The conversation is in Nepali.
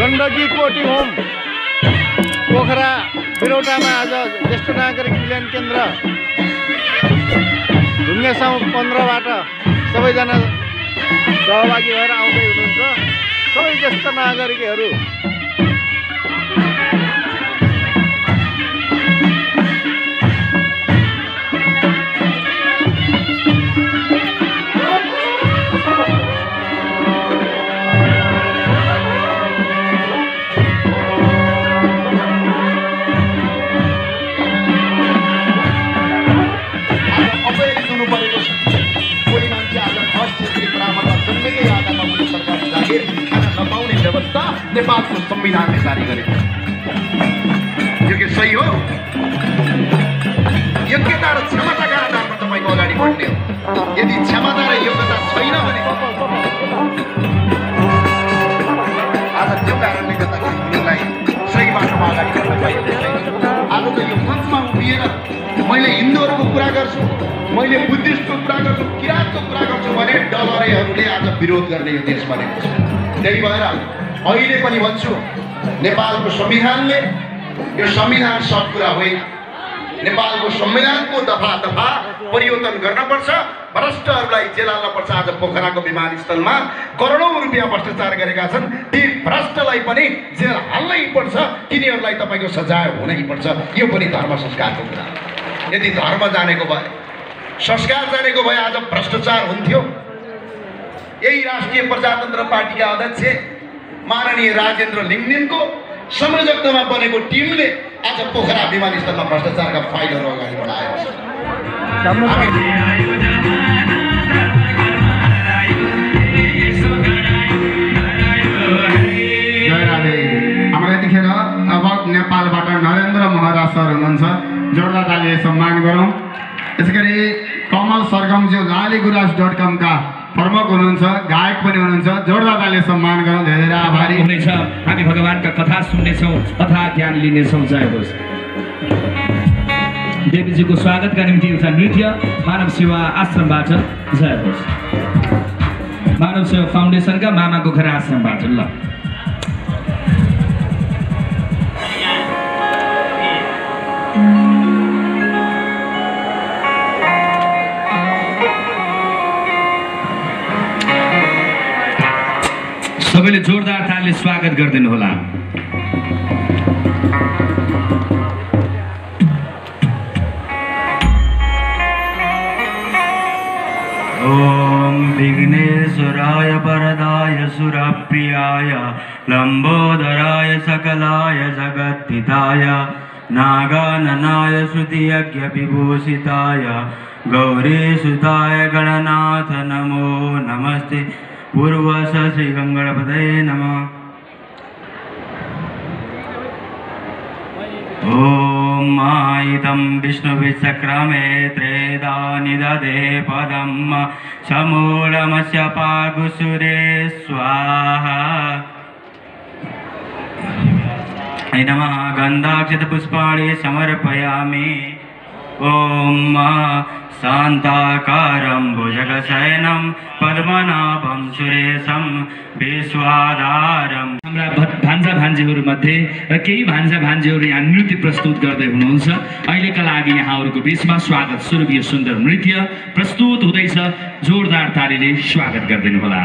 गण्डकी कोटी होम पोखरा बिरौटामा आज ज्येष्ठ नागरिक मिलन केन्द्र ढुङ्गे साउँ 15बाट सबैजना सहभागी भएर आउँदै हुनुहुन्छ। सबै ज्येष्ठ नागरिकहरू नेपालको संविधानले जारी गरेको यो के सही हो? योग्यता र क्षमताका आधारमा तपाईँको अगाडि बढ्ने हो। यदि क्षमता र योग्यता छैन भने आज त्यो कारणले गर्दाखेरि हामीलाई सही बाटोमा अगाडि बढ्न पाइएको छैन। आज त यो मञ्चमा उभिएर मैले हिन्दूहरूको कुरा गर्छु, मैले बुद्धिस्टको कुरा गर्छु, किराँतको कुरा गर्छु भने डलरेहरूले आज विरोध गर्ने यो देश बनेको छ। त्यही भएर अहिले पनि भन्छु, नेपालको संविधानले यो संविधान सब कुरा होइन। नेपालको संविधानको दफा दफा परिवर्तन गर्नुपर्छ। भ्रष्टहरूलाई जेल हाल्नुपर्छ। आज पोखराको विमानस्थलमा करोडौँ रुपियाँ भ्रष्टाचार गरेका छन्, ती भ्रष्टलाई पनि जेल हाल्नै पर्छ। तिनीहरूलाई तपाईँको सजाय हुनैपर्छ। यो पनि धर्म संस्कारको कुरा हो। यदि धर्म जानेको भए, संस्कार जानेको भए आज भ्रष्टाचार हुन्थ्यो? यही राष्ट्रिय प्रजातन्त्र पार्टीका अध्यक्ष माननीय राजेन्द्र लिङ्गदेनको संयोजकतामा बनेको टिमले आज पोखरा विमानस्थलमा भ्रष्टाचारका फाइलहरू अगाडि बढाएको छ। हाम्रो यतिखेर अब नेपालबाट नरेन्द्र महरा सर हुनुहुन्छ, जोरदार तालीले सम्मान गरौँ। यसै गरी कमल सरगमज्यू लालीगुराँस.com का प्रमुख हुनुहुन्छ, गायक पनि हुनुहुन्छ, जोरदार तालीले सम्मान गरौँ। धेरै धेरै आभारी हुनेछ। हामी भगवानका कथा सुन्नेछौँ, कथा ज्ञान लिनेछौँ। जय होस्। देवीजीको स्वागतका निम्ति एउटा नृत्य मानव सेवा आश्रमबाट। जय होस्। मानव सेवा फाउन्डेसनका मामाको घर आश्रमबाट। ल सबैले जोरदार तालीले स्वागत गरिदिनु होला। ओम विघ्नेश्वराय वरदाय सुरप्रियाय लंबोदराय सकलाय जगद्धिताय नागाननाय श्रुतियज्ञ विभूषिताय गौरीसुताय गणनाथ नमो नमस्ते। पूर्वश श्री गंगणपतये नमः। ओम मायितं विष्णुविचक्रमे त्रेधा निदधे पदं समूलमस्य पागुसुरे स्वाहा। नमः। गन्धाक्षतपुष्पाणि समर्पयामि। ओम शान्ताकारं भुजगशयनं पद्मनाभं सुरेशं विश्वाधारं। हाम्रा भान्जा भान्जीहरू मध्ये र केही भान्जा भान्जीहरू यहाँ नृत्य प्रस्तुत गर्दै हुनुहुन्छ। अहिलेका लागि यहाँहरूको बिचमा स्वागत स्वरूप यो सुन्दर नृत्य प्रस्तुत हुँदैछ। जोरदार तालीले स्वागत गरिदिनु होला।